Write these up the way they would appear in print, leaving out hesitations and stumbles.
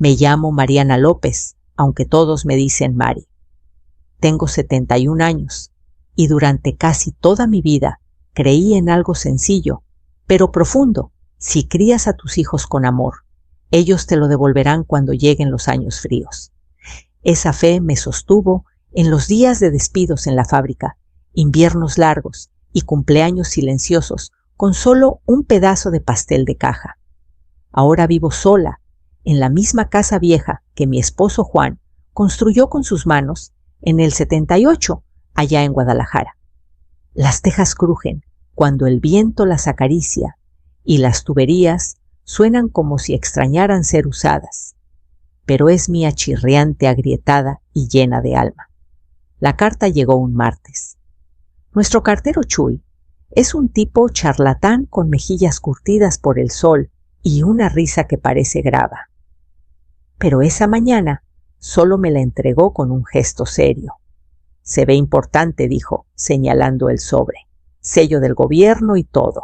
Me llamo Mariana López, aunque todos me dicen Mari. Tengo 71 años y durante casi toda mi vida creí en algo sencillo, pero profundo. Si crías a tus hijos con amor, ellos te lo devolverán cuando lleguen los años fríos. Esa fe me sostuvo en los días de despidos en la fábrica, inviernos largos y cumpleaños silenciosos con solo un pedazo de pastel de caja. Ahora vivo sola, en la misma casa vieja que mi esposo Juan construyó con sus manos en el 78, allá en Guadalajara. Las tejas crujen cuando el viento las acaricia y las tuberías suenan como si extrañaran ser usadas. Pero es mía chirriante, agrietada y llena de alma. La carta llegó un martes. Nuestro cartero Chuy es un tipo charlatán con mejillas curtidas por el sol y una risa que parece grava. Pero esa mañana solo me la entregó con un gesto serio. Se ve importante, dijo, señalando el sobre. Sello del gobierno y todo.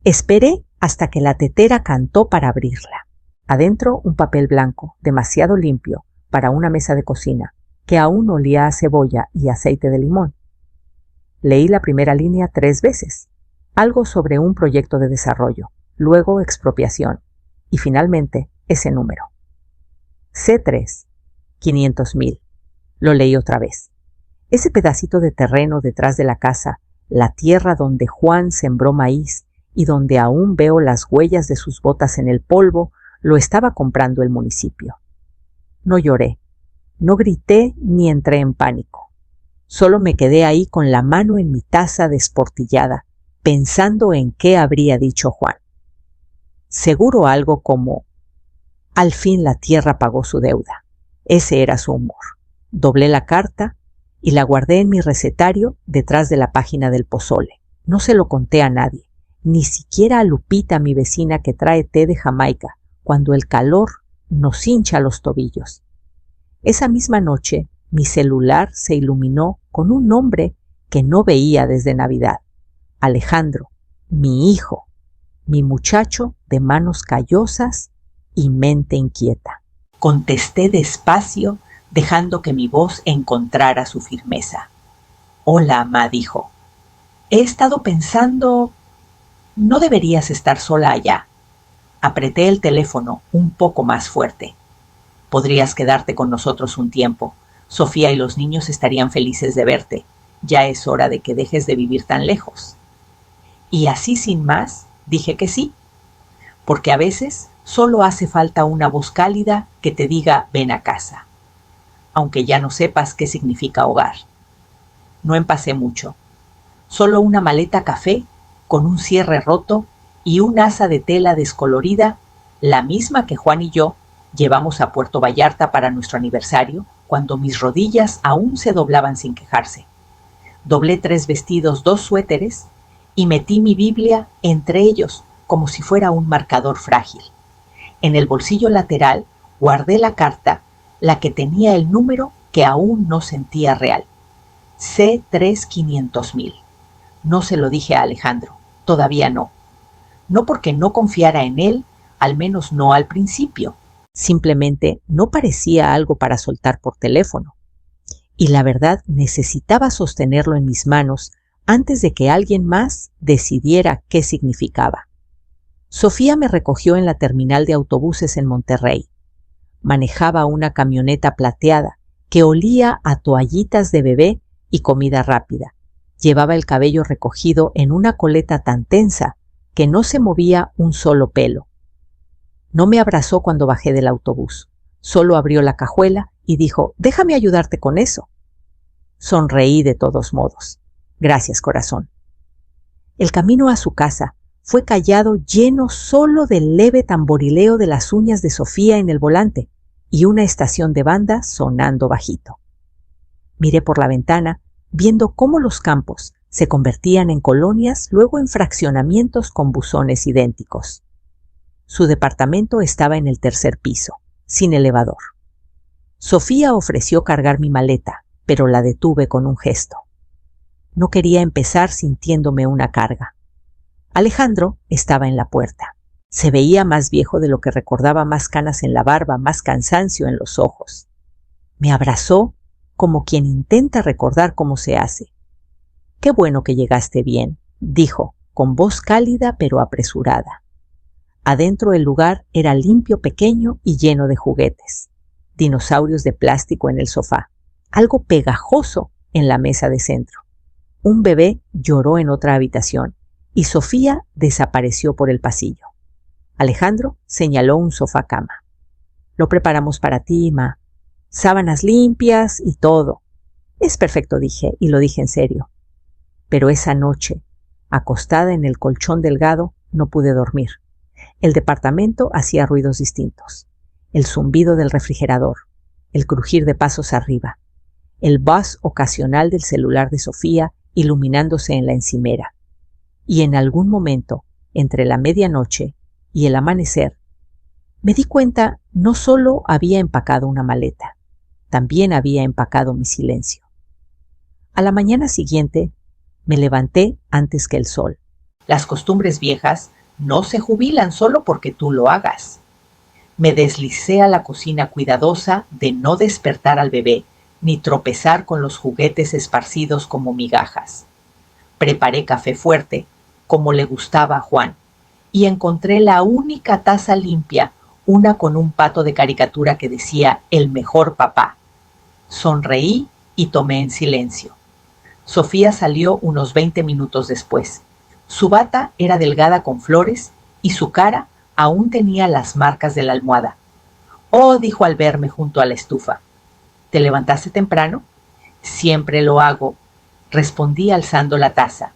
Esperé hasta que la tetera cantó para abrirla. Adentro un papel blanco, demasiado limpio, para una mesa de cocina, que aún olía a cebolla y aceite de limón. Leí la primera línea 3 veces, algo sobre un proyecto de desarrollo, luego expropiación, y finalmente ese número. C3, 500,000. Lo leí otra vez. Ese pedacito de terreno detrás de la casa, la tierra donde Juan sembró maíz y donde aún veo las huellas de sus botas en el polvo, lo estaba comprando el municipio. No lloré, no grité ni entré en pánico. Solo me quedé ahí con la mano en mi taza desportillada, pensando en qué habría dicho Juan. Seguro algo como: al fin la tierra pagó su deuda. Ese era su humor. Doblé la carta y la guardé en mi recetario detrás de la página del pozole. No se lo conté a nadie, ni siquiera a Lupita, mi vecina que trae té de Jamaica, cuando el calor nos hincha los tobillos. Esa misma noche, mi celular se iluminó con un nombre que no veía desde Navidad. Alejandro, mi hijo, mi muchacho de manos callosas y mente inquieta. Contesté despacio, dejando que mi voz encontrara su firmeza. Hola, mamá, dijo. He estado pensando... No deberías estar sola allá. Apreté el teléfono un poco más fuerte. Podrías quedarte con nosotros un tiempo. Sofía y los niños estarían felices de verte. Ya es hora de que dejes de vivir tan lejos. Y así sin más, dije que sí. Porque a veces solo hace falta una voz cálida que te diga ven a casa. Aunque ya no sepas qué significa hogar. No empacé mucho. Solo una maleta café con un cierre roto y un asa de tela descolorida, la misma que Juan y yo llevamos a Puerto Vallarta para nuestro aniversario, cuando mis rodillas aún se doblaban sin quejarse. Doblé 3 vestidos, 2 suéteres y metí mi Biblia entre ellos como si fuera un marcador frágil. En el bolsillo lateral guardé la carta, la que tenía el número que aún no sentía real. C3 500,000. No se lo dije a Alejandro, todavía no. No porque no confiara en él, al menos no al principio. Simplemente no parecía algo para soltar por teléfono. Y la verdad necesitaba sostenerlo en mis manos antes de que alguien más decidiera qué significaba. Sofía me recogió en la terminal de autobuses en Monterrey. Manejaba una camioneta plateada que olía a toallitas de bebé y comida rápida. Llevaba el cabello recogido en una coleta tan tensa que no se movía un solo pelo. No me abrazó cuando bajé del autobús. Solo abrió la cajuela y dijo, déjame ayudarte con eso. Sonreí de todos modos. Gracias, corazón. El camino a su casa fue callado, lleno solo del leve tamborileo de las uñas de Sofía en el volante y una estación de banda sonando bajito. Miré por la ventana, viendo cómo los campos se convertían en colonias, luego en fraccionamientos con buzones idénticos. Su departamento estaba en el 3er piso, sin elevador. Sofía ofreció cargar mi maleta, pero la detuve con un gesto. No quería empezar sintiéndome una carga. Alejandro estaba en la puerta. Se veía más viejo de lo que recordaba, más canas en la barba, más cansancio en los ojos. Me abrazó como quien intenta recordar cómo se hace. «Qué bueno que llegaste bien», dijo, con voz cálida pero apresurada. Adentro el lugar era limpio, pequeño y lleno de juguetes. Dinosaurios de plástico en el sofá, algo pegajoso en la mesa de centro. Un bebé lloró en otra habitación y Sofía desapareció por el pasillo. Alejandro señaló un sofá cama. «Lo preparamos para ti, ma. Sábanas limpias y todo». «Es perfecto», dije, y lo dije en serio. Pero esa noche, acostada en el colchón delgado, no pude dormir. El departamento hacía ruidos distintos. El zumbido del refrigerador, el crujir de pasos arriba, el buzz ocasional del celular de Sofía iluminándose en la encimera. Y en algún momento, entre la medianoche y el amanecer, me di cuenta no solo había empacado una maleta, también había empacado mi silencio. A la mañana siguiente, me levanté antes que el sol. Las costumbres viejas no se jubilan solo porque tú lo hagas. Me deslicé a la cocina cuidadosa de no despertar al bebé ni tropezar con los juguetes esparcidos como migajas. Preparé café fuerte, como le gustaba a Juan, y encontré la única taza limpia, una con un pato de caricatura que decía «El mejor papá». Sonreí y tomé en silencio. Sofía salió unos 20 minutos después. Su bata era delgada con flores y su cara aún tenía las marcas de la almohada. «Oh», dijo al verme junto a la estufa. «¿Te levantaste temprano?» «Siempre lo hago», respondí alzando la taza.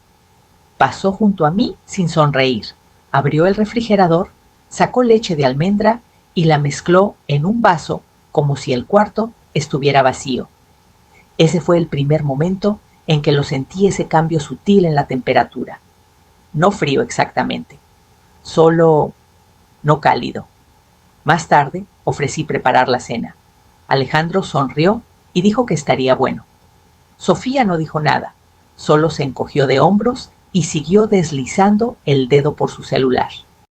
Pasó junto a mí sin sonreír. Abrió el refrigerador, sacó leche de almendra y la mezcló en un vaso como si el cuarto estuviera vacío. Ese fue el primer momento en que lo sentí, ese cambio sutil en la temperatura. No frío exactamente, solo no cálido. Más tarde ofrecí preparar la cena. Alejandro sonrió y dijo que estaría bueno. Sofía no dijo nada, solo se encogió de hombros y siguió deslizando el dedo por su celular.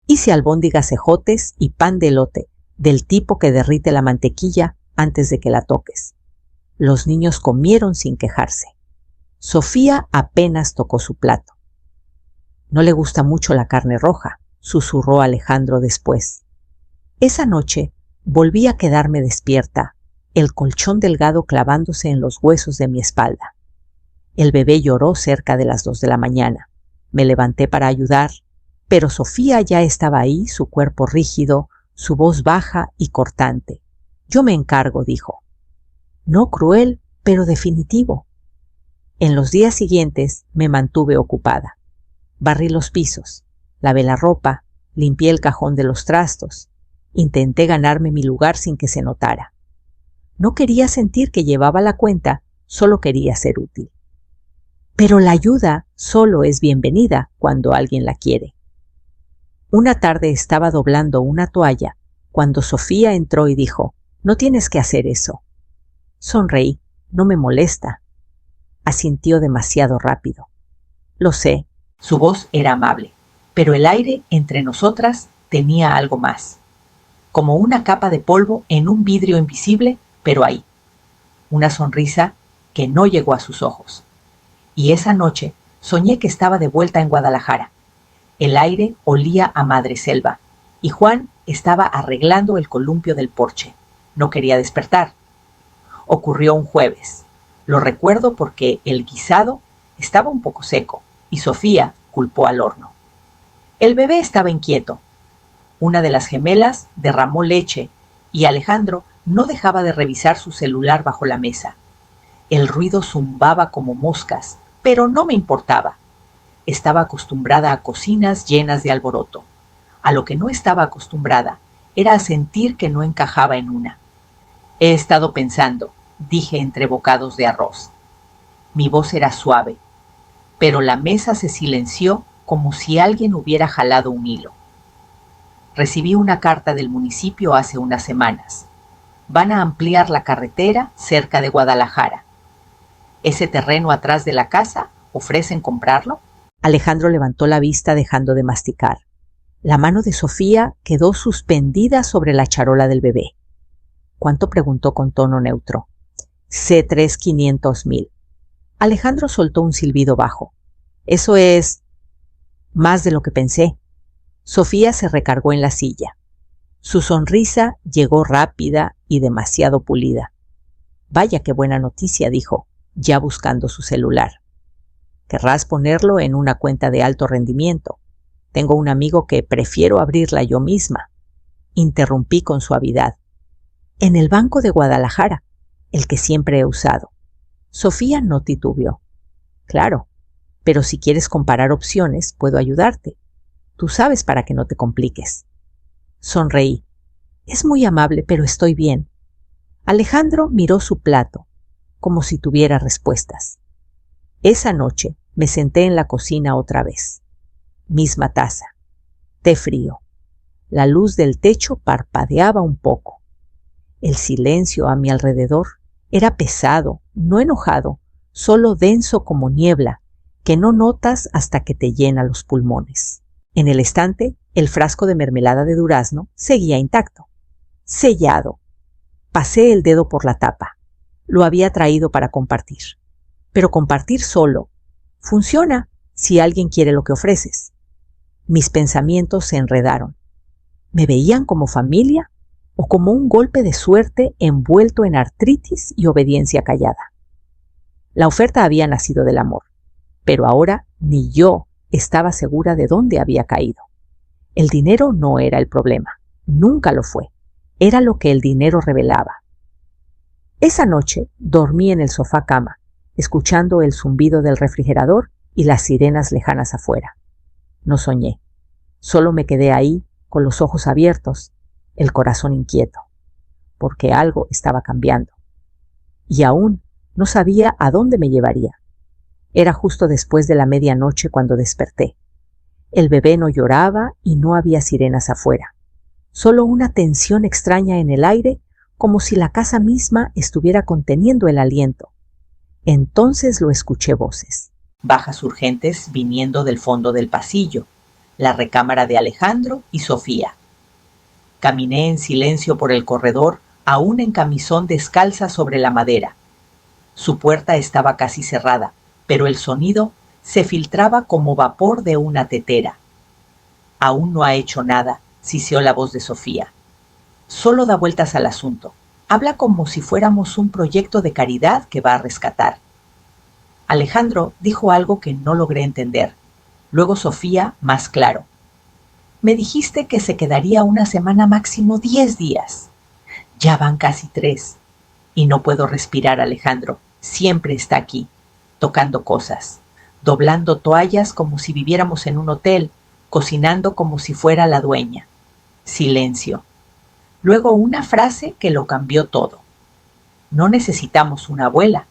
Hice albóndigas ejotes y pan de elote, del tipo que derrite la mantequilla antes de que la toques. Los niños comieron sin quejarse. Sofía apenas tocó su plato. «No le gusta mucho la carne roja», susurró Alejandro después. Esa noche volví a quedarme despierta, el colchón delgado clavándose en los huesos de mi espalda. El bebé lloró cerca de las 2 de la mañana. Me levanté para ayudar, pero Sofía ya estaba ahí, su cuerpo rígido, su voz baja y cortante. «Yo me encargo», dijo. No cruel, pero definitivo. En los días siguientes me mantuve ocupada. Barrí los pisos, lavé la ropa, limpié el cajón de los trastos. Intenté ganarme mi lugar sin que se notara. No quería sentir que llevaba la cuenta, solo quería ser útil. Pero la ayuda solo es bienvenida cuando alguien la quiere. Una tarde estaba doblando una toalla cuando Sofía entró y dijo: «No tienes que hacer eso». Sonreí. «No me molesta». Asintió demasiado rápido. «Lo sé». Su voz era amable, pero el aire entre nosotras tenía algo más. Como una capa de polvo en un vidrio invisible, pero ahí. Una sonrisa que no llegó a sus ojos. Y esa noche soñé que estaba de vuelta en Guadalajara. El aire olía a madreselva y Juan estaba arreglando el columpio del porche. No quería despertar. Ocurrió un jueves. Lo recuerdo porque el guisado estaba un poco seco y Sofía culpó al horno. El bebé estaba inquieto. Una de las gemelas derramó leche y Alejandro no dejaba de revisar su celular bajo la mesa. El ruido zumbaba como moscas, pero no me importaba. Estaba acostumbrada a cocinas llenas de alboroto. A lo que no estaba acostumbrada era a sentir que no encajaba en una. «He estado pensando», dije entre bocados de arroz. Mi voz era suave, pero la mesa se silenció como si alguien hubiera jalado un hilo. Recibí una carta del municipio hace unas semanas. Van a ampliar la carretera cerca de Guadalajara. ¿Ese terreno atrás de la casa ofrecen comprarlo? Alejandro levantó la vista dejando de masticar. La mano de Sofía quedó suspendida sobre la charola del bebé. ¿Cuánto? Preguntó con tono neutro. C3 500,000. Alejandro soltó un silbido bajo. Eso es más de lo que pensé. Sofía se recargó en la silla. Su sonrisa llegó rápida y demasiado pulida. Vaya qué buena noticia, dijo, ya buscando su celular. Querrás ponerlo en una cuenta de alto rendimiento. Tengo un amigo que prefiero abrirla yo misma. Interrumpí con suavidad. En el Banco de Guadalajara, el que siempre he usado. Sofía no titubeó. Claro, pero si quieres comparar opciones, puedo ayudarte. Tú sabes para que no te compliques. Sonreí. Es muy amable, pero estoy bien. Alejandro miró su plato, como si tuviera respuestas. Esa noche me senté en la cocina otra vez. Misma taza. Té frío. La luz del techo parpadeaba un poco. El silencio a mi alrededor era pesado, no enojado, solo denso como niebla, que no notas hasta que te llena los pulmones. En el estante, el frasco de mermelada de durazno seguía intacto. Sellado. Pasé el dedo por la tapa. Lo había traído para compartir. Pero compartir solo funciona si alguien quiere lo que ofreces. Mis pensamientos se enredaron. ¿Me veían como familia o como un golpe de suerte envuelto en artritis y obediencia callada? La oferta había nacido del amor, pero ahora ni yo estaba segura de dónde había caído. El dinero no era el problema, nunca lo fue. Era lo que el dinero revelaba. Esa noche dormí en el sofá cama, escuchando el zumbido del refrigerador y las sirenas lejanas afuera. No soñé. Solo me quedé ahí, con los ojos abiertos, el corazón inquieto, porque algo estaba cambiando. Y aún no sabía a dónde me llevaría. Era justo después de la medianoche cuando desperté. El bebé no lloraba y no había sirenas afuera. Solo una tensión extraña en el aire, como si la casa misma estuviera conteniendo el aliento. Entonces lo escuché voces. Bajas urgentes viniendo del fondo del pasillo, la recámara de Alejandro y Sofía. Caminé en silencio por el corredor, aún en camisón descalza sobre la madera. Su puerta estaba casi cerrada, pero el sonido se filtraba como vapor de una tetera. Aún no ha hecho nada, siseó la voz de Sofía. Solo da vueltas al asunto. Habla como si fuéramos un proyecto de caridad que va a rescatar. Alejandro dijo algo que no logré entender. Luego Sofía, más claro. Me dijiste que se quedaría una semana, máximo 10 días. Ya van casi 3. Y no puedo respirar, Alejandro. Siempre está aquí, tocando cosas, doblando toallas como si viviéramos en un hotel, cocinando como si fuera la dueña. Silencio. Luego una frase que lo cambió todo. No necesitamos una abuela.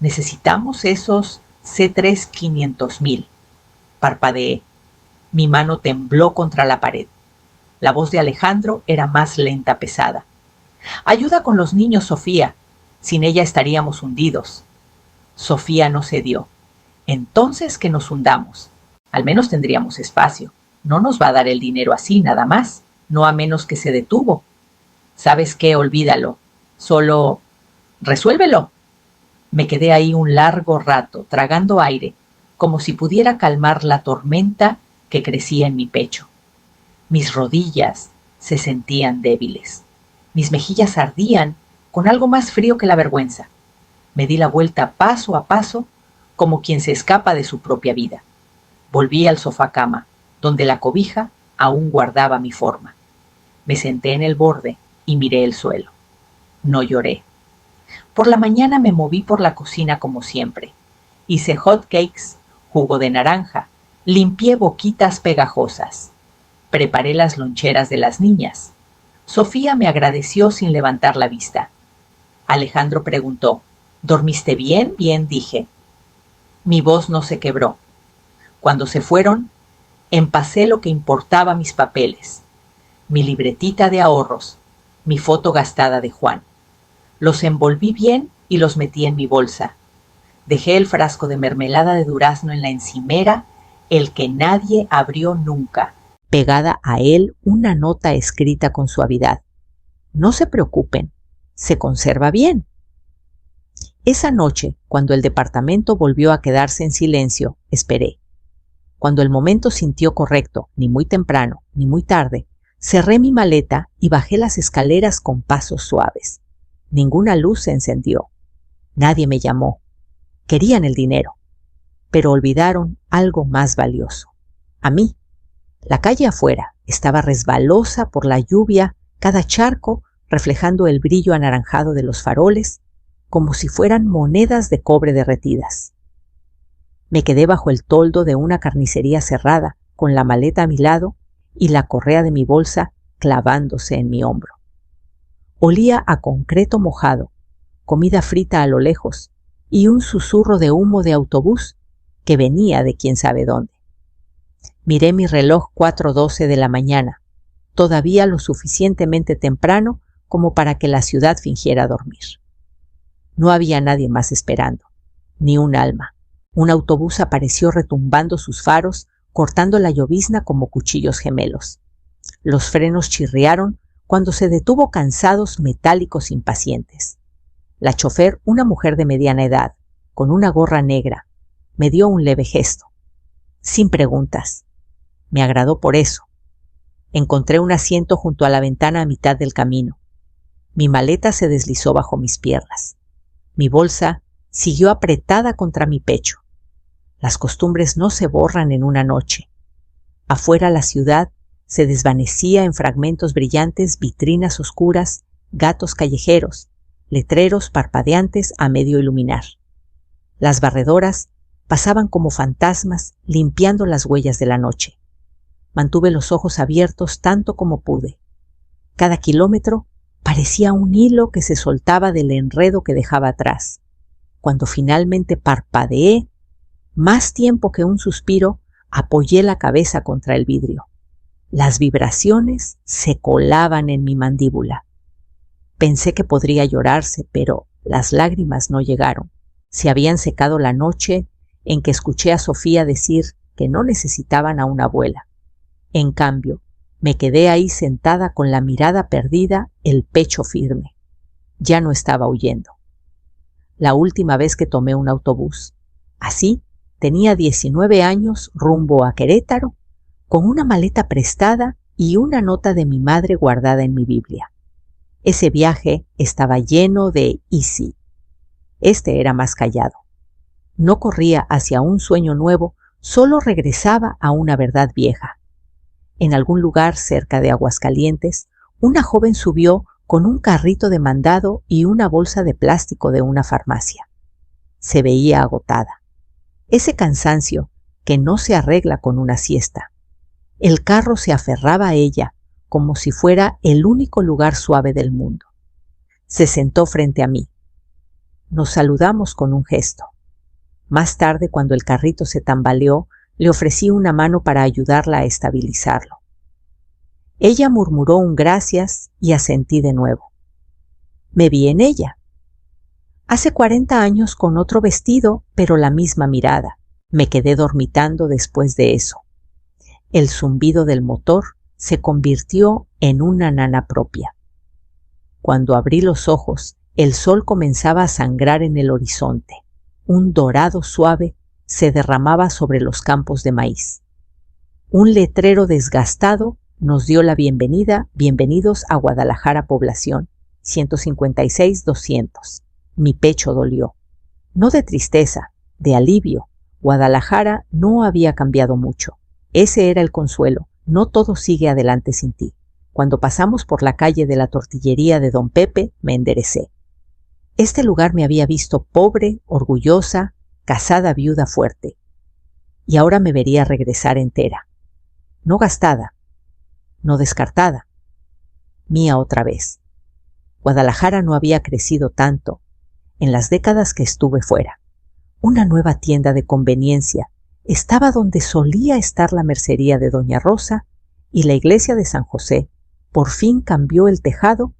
Necesitamos esos C3 500,000. Parpadeé. Mi mano tembló contra la pared. La voz de Alejandro era más lenta, pesada. Ayuda con los niños, Sofía. Sin ella estaríamos hundidos. Sofía no cedió. Entonces que nos hundamos. Al menos tendríamos espacio. No nos va a dar el dinero así, nada más. No a menos que se detuvo. ¿Sabes qué? Olvídalo. Solo resuélvelo. Me quedé ahí un largo rato, tragando aire, como si pudiera calmar la tormenta que crecía en mi pecho. Mis rodillas se sentían débiles. Mis mejillas ardían con algo más frío que la vergüenza. Me di la vuelta paso a paso, como quien se escapa de su propia vida. Volví al sofá cama, donde la cobija aún guardaba mi forma. Me senté en el borde y miré el suelo. No lloré. Por la mañana me moví por la cocina como siempre. Hice hot cakes, jugo de naranja, limpié boquitas pegajosas. Preparé las loncheras de las niñas. Sofía me agradeció sin levantar la vista. Alejandro preguntó, ¿dormiste bien? Bien, dije. Mi voz no se quebró. Cuando se fueron, empacé lo que importaba, mis papeles, mi libretita de ahorros, mi foto gastada de Juan. Los envolví bien y los metí en mi bolsa. Dejé el frasco de mermelada de durazno en la encimera, el que nadie abrió nunca. pegada a él una nota escrita con suavidad. No se preocupen, se conserva bien. Esa noche, cuando el departamento volvió a quedarse en silencio, esperé. Cuando el momento sintió correcto, ni muy temprano, ni muy tarde, cerré mi maleta y bajé las escaleras con pasos suaves. Ninguna luz se encendió. Nadie me llamó. Querían el dinero, pero olvidaron algo más valioso. A mí. La calle afuera estaba resbalosa por la lluvia, cada charco reflejando el brillo anaranjado de los faroles, como si fueran monedas de cobre derretidas. Me quedé bajo el toldo de una carnicería cerrada, con la maleta a mi lado y la correa de mi bolsa clavándose en mi hombro. Olía a concreto mojado, comida frita a lo lejos y un susurro de humo de autobús que venía de quién sabe dónde. Miré mi reloj 4:12 de la mañana, todavía lo suficientemente temprano como para que la ciudad fingiera dormir. No había nadie más esperando, ni un alma. Un autobús apareció retumbando sus faros, cortando la llovizna como cuchillos gemelos. Los frenos chirriaron cuando se detuvo cansados, metálicos, impacientes. La chófer, una mujer de mediana edad, con una gorra negra, me dio un leve gesto. Sin preguntas. Me agradó por eso. Encontré un asiento junto a la ventana a mitad del camino. Mi maleta se deslizó bajo mis piernas. Mi bolsa siguió apretada contra mi pecho. Las costumbres no se borran en una noche. Afuera la ciudad se desvanecía en fragmentos brillantes, vitrinas oscuras, gatos callejeros, letreros parpadeantes a medio iluminar. Las barredoras pasaban como fantasmas limpiando las huellas de la noche. Mantuve los ojos abiertos tanto como pude. Cada kilómetro parecía un hilo que se soltaba del enredo que dejaba atrás. Cuando finalmente parpadeé, más tiempo que un suspiro, apoyé la cabeza contra el vidrio. Las vibraciones se colaban en mi mandíbula. Pensé que podría llorarse, pero las lágrimas no llegaron. Se habían secado la noche en que escuché a Sofía decir que no necesitaban a una abuela. En cambio, me quedé ahí sentada con la mirada perdida, el pecho firme. Ya no estaba huyendo. La última vez que tomé un autobús. Así, tenía 19 años rumbo a Querétaro, con una maleta prestada y una nota de mi madre guardada en mi Biblia. Ese viaje estaba lleno de "y sí". Este era más callado. No corría hacia un sueño nuevo, solo regresaba a una verdad vieja. En algún lugar cerca de Aguascalientes, una joven subió con un carrito de mandado y una bolsa de plástico de una farmacia. Se veía agotada. Ese cansancio que no se arregla con una siesta. El carro se aferraba a ella como si fuera el único lugar suave del mundo. Se sentó frente a mí. Nos saludamos con un gesto. Más tarde, cuando el carrito se tambaleó, le ofrecí una mano para ayudarla a estabilizarlo. Ella murmuró un gracias y asentí de nuevo. Me vi en ella. Hace 40 años con otro vestido, pero la misma mirada. Me quedé dormitando después de eso. El zumbido del motor se convirtió en una nana propia. Cuando abrí los ojos, el sol comenzaba a sangrar en el horizonte. Un dorado suave se derramaba sobre los campos de maíz. Un letrero desgastado nos dio la bienvenida: bienvenidos a Guadalajara Población, 156-200. Mi pecho dolió. No de tristeza, de alivio. Guadalajara no había cambiado mucho. Ese era el consuelo. No todo sigue adelante sin ti. Cuando pasamos por la calle de la tortillería de Don Pepe, me enderecé. Este lugar me había visto pobre, orgullosa, casada, viuda, fuerte. Y ahora me vería regresar entera. No gastada, no descartada. Mía otra vez. Guadalajara no había crecido tanto en las décadas que estuve fuera. Una nueva tienda de conveniencia estaba donde solía estar la mercería de Doña Rosa, y la iglesia de San José por fin cambió el tejado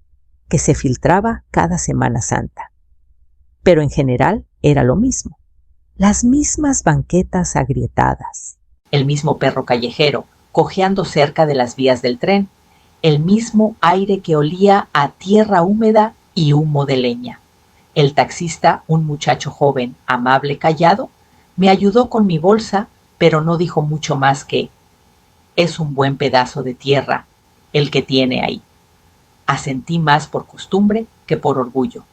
que se filtraba cada Semana Santa. Pero en general era lo mismo. Las mismas banquetas agrietadas, el mismo perro callejero cojeando cerca de las vías del tren, el mismo aire que olía a tierra húmeda y humo de leña. El taxista, un muchacho joven, amable, callado, me ayudó con mi bolsa, pero no dijo mucho más que: «Es un buen pedazo de tierra el que tiene ahí». Asentí más por costumbre que por orgullo.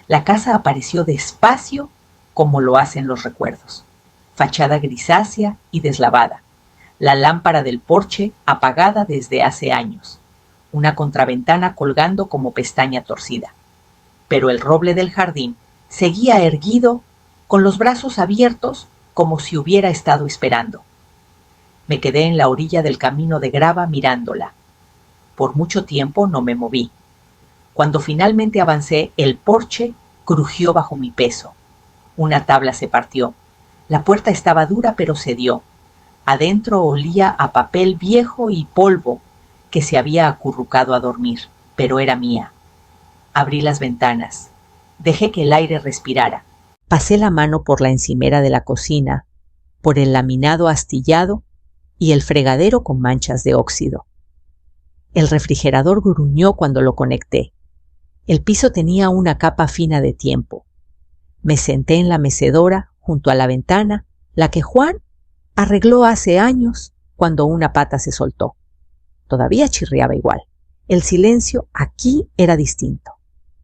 La casa apareció despacio, como lo hacen los recuerdos. Fachada grisácea y deslavada. La lámpara del porche apagada desde hace años. Una contraventana colgando como pestaña torcida. Pero el roble del jardín seguía erguido, con los brazos abiertos, como si hubiera estado esperando. Me quedé en la orilla del camino de grava mirándola. Por mucho tiempo no me moví. Cuando finalmente avancé, el porche crujió bajo mi peso. Una tabla se partió. La puerta estaba dura, pero cedió. Adentro olía a papel viejo y polvo que se había acurrucado a dormir, pero era mía. Abrí las ventanas. Dejé que el aire respirara. Pasé la mano por la encimera de la cocina, por el laminado astillado y el fregadero con manchas de óxido. El refrigerador gruñó cuando lo conecté. El piso tenía una capa fina de tiempo. Me senté en la mecedora junto a la ventana, la que Juan arregló hace años cuando una pata se soltó. Todavía chirriaba igual. El silencio aquí era distinto.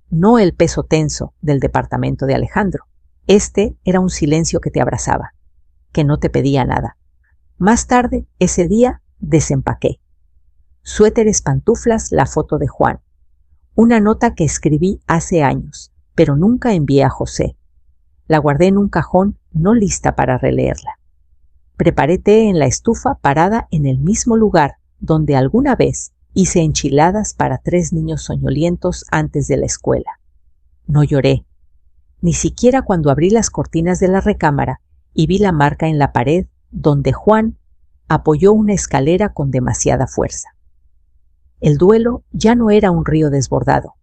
No el peso tenso del departamento de Alejandro. Este era un silencio que te abrazaba, que no te pedía nada. Más tarde, ese día, desempaqué. Suéteres, pantuflas, la foto de Juan. Una nota que escribí hace años, pero nunca envié a José. La guardé en un cajón, no lista para releerla. Preparé té en la estufa parada en el mismo lugar donde alguna vez hice enchiladas para 3 niños soñolientos antes de la escuela. No lloré, ni siquiera cuando abrí las cortinas de la recámara y vi la marca en la pared donde Juan apoyó una escalera con demasiada fuerza. El duelo ya no era un río desbordado,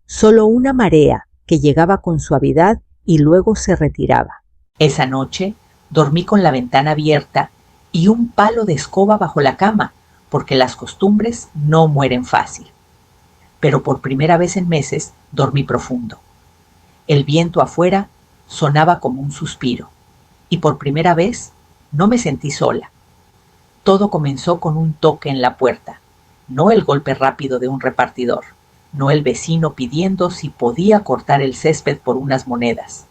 solo una marea que llegaba con suavidad y luego se retiraba. Esa noche dormí con la ventana abierta y un palo de escoba bajo la cama, porque las costumbres no mueren fácil. Pero por primera vez en meses dormí profundo. El viento afuera sonaba como un suspiro, y por primera vez no me sentí sola. Todo comenzó con un toque en la puerta, no el golpe rápido de un repartidor, no el vecino pidiendo si podía cortar el césped por unas monedas.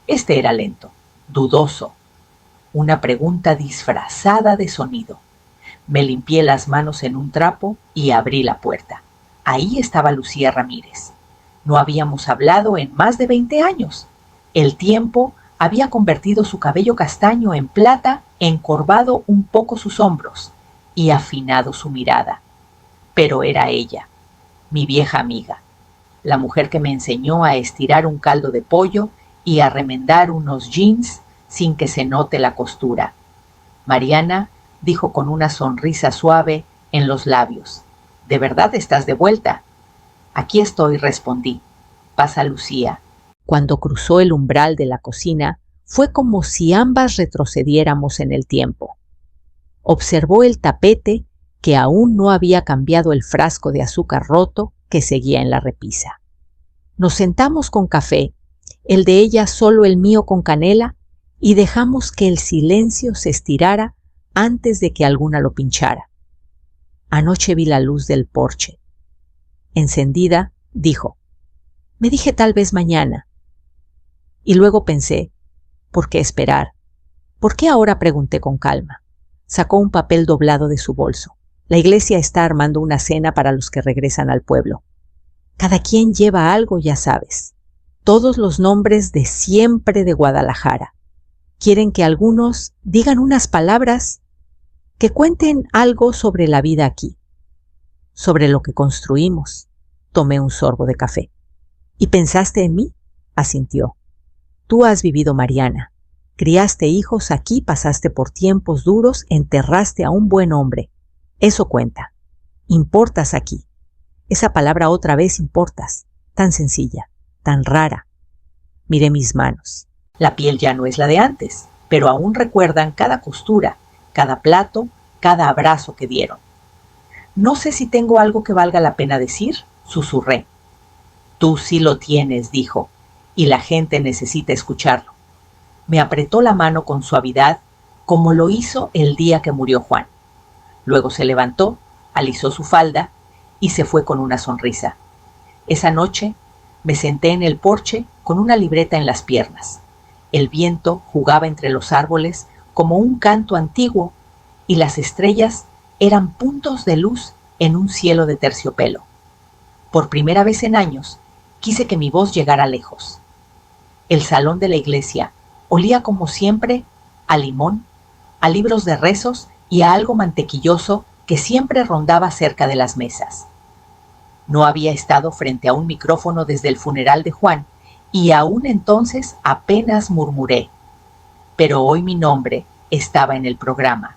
Este era lento, dudoso, una pregunta disfrazada de sonido. Me limpié las manos en un trapo y abrí la puerta. Ahí estaba Lucía Ramírez. No habíamos hablado en más de 20 años. El tiempo había convertido su cabello castaño en plata, encorvado un poco sus hombros y afinado su mirada. Pero era ella, mi vieja amiga, la mujer que me enseñó a estirar un caldo de pollo y a remendar unos jeans sin que se note la costura. Mariana dijo con una sonrisa suave en los labios: «¿De verdad estás de vuelta?» «Aquí estoy», respondí. «Pasa, Lucía». Cuando cruzó el umbral de la cocina, fue como si ambas retrocediéramos en el tiempo. Observó el tapete que aún no había cambiado el frasco de azúcar roto que seguía en la repisa. Nos sentamos con café, el de ella solo el mío con canela, y dejamos que el silencio se estirara antes de que alguna lo pinchara. Anoche vi la luz del porche. Encendida, dijo: «Me dije tal vez mañana». Y luego pensé: ¿por qué esperar? ¿Por qué ahora?, pregunté con calma. Sacó un papel doblado de su bolso. La iglesia está armando una cena para los que regresan al pueblo. Cada quien lleva algo, ya sabes. Todos los nombres de siempre de Guadalajara. Quieren que algunos digan unas palabras, que cuenten algo sobre la vida aquí, sobre lo que construimos. Tomé un sorbo de café. «¿Y pensaste en mí?», asintió. «Tú has vivido, Mariana. Criaste hijos aquí, pasaste por tiempos duros, enterraste a un buen hombre. Eso cuenta. Importas aquí. Esa palabra otra vez, importas. Tan sencilla, tan rara». Miré mis manos. La piel ya no es la de antes, pero aún recuerdan cada costura, cada plato, cada abrazo que dieron. No sé si tengo algo que valga la pena decir, susurré. Tú sí lo tienes, dijo, y la gente necesita escucharlo. Me apretó la mano con suavidad, como lo hizo el día que murió Juan. Luego se levantó, alisó su falda y se fue con una sonrisa. Esa noche me senté en el porche con una libreta en las piernas. El viento jugaba entre los árboles como un canto antiguo y las estrellas eran puntos de luz en un cielo de terciopelo. Por primera vez en años, quise que mi voz llegara lejos. El salón de la iglesia olía como siempre a limón, a libros de rezos y a algo mantequilloso que siempre rondaba cerca de las mesas. No había estado frente a un micrófono desde el funeral de Juan y aún entonces apenas murmuré. Pero hoy mi nombre estaba en el programa,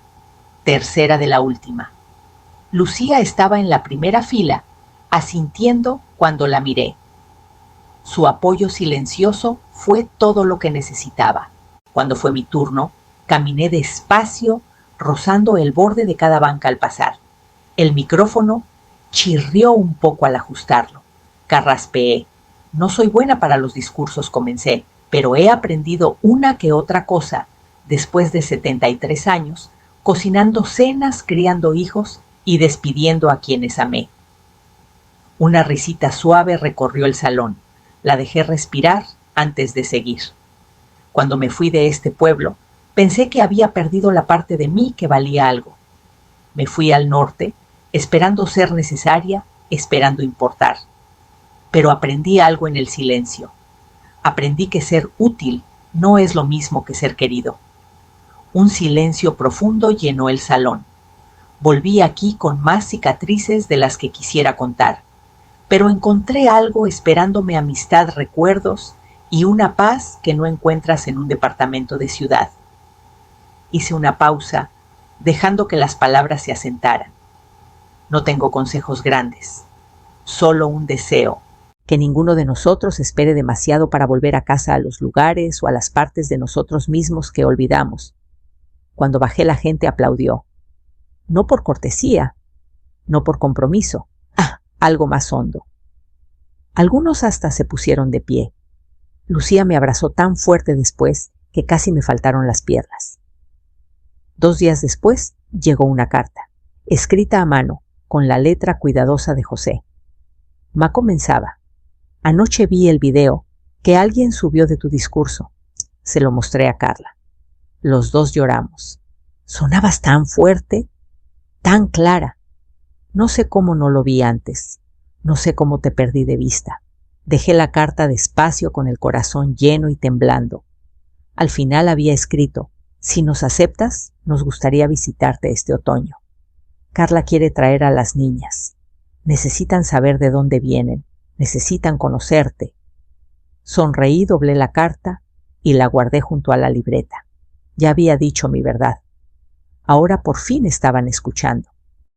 tercera de la última. Lucía estaba en la primera fila, asintiendo cuando la miré. Su apoyo silencioso fue todo lo que necesitaba. Cuando fue mi turno, caminé despacio, rozando el borde de cada banca al pasar. El micrófono chirrió un poco al ajustarlo. Carraspeé. No soy buena para los discursos, comencé, pero he aprendido una que otra cosa después de 73 años, cocinando cenas, criando hijos y despidiendo a quienes amé. Una risita suave recorrió el salón. La dejé respirar antes de seguir. Cuando me fui de este pueblo, pensé que había perdido la parte de mí que valía algo. Me fui al norte, esperando ser necesaria, esperando importar. Pero aprendí algo en el silencio. Aprendí que ser útil no es lo mismo que ser querido. Un silencio profundo llenó el salón. Volví aquí con más cicatrices de las que quisiera contar, pero encontré algo esperándome: amistad, recuerdos y una paz que no encuentras en un departamento de ciudad. Hice una pausa, dejando que las palabras se asentaran. No tengo consejos grandes, solo un deseo: que ninguno de nosotros espere demasiado para volver a casa, a los lugares o a las partes de nosotros mismos que olvidamos. Cuando bajé, la gente aplaudió. No por cortesía, no por compromiso, algo más hondo. Algunos hasta se pusieron de pie. Lucía me abrazó tan fuerte después que casi me faltaron las piernas. 2 días después llegó una carta, escrita a mano, con la letra cuidadosa de José. Ma comenzaba: anoche vi el video que alguien subió de tu discurso. Se lo mostré a Carla. Los dos lloramos. Sonabas tan fuerte, tan clara. No sé cómo no lo vi antes. No sé cómo te perdí de vista. Dejé la carta despacio, con el corazón lleno y temblando. Al final había escrito: si nos aceptas, nos gustaría visitarte este otoño. Carla quiere traer a las niñas. Necesitan saber de dónde vienen. Necesitan conocerte. Sonreí, doblé la carta y la guardé junto a la libreta. Ya había dicho mi verdad. Ahora por fin estaban escuchando.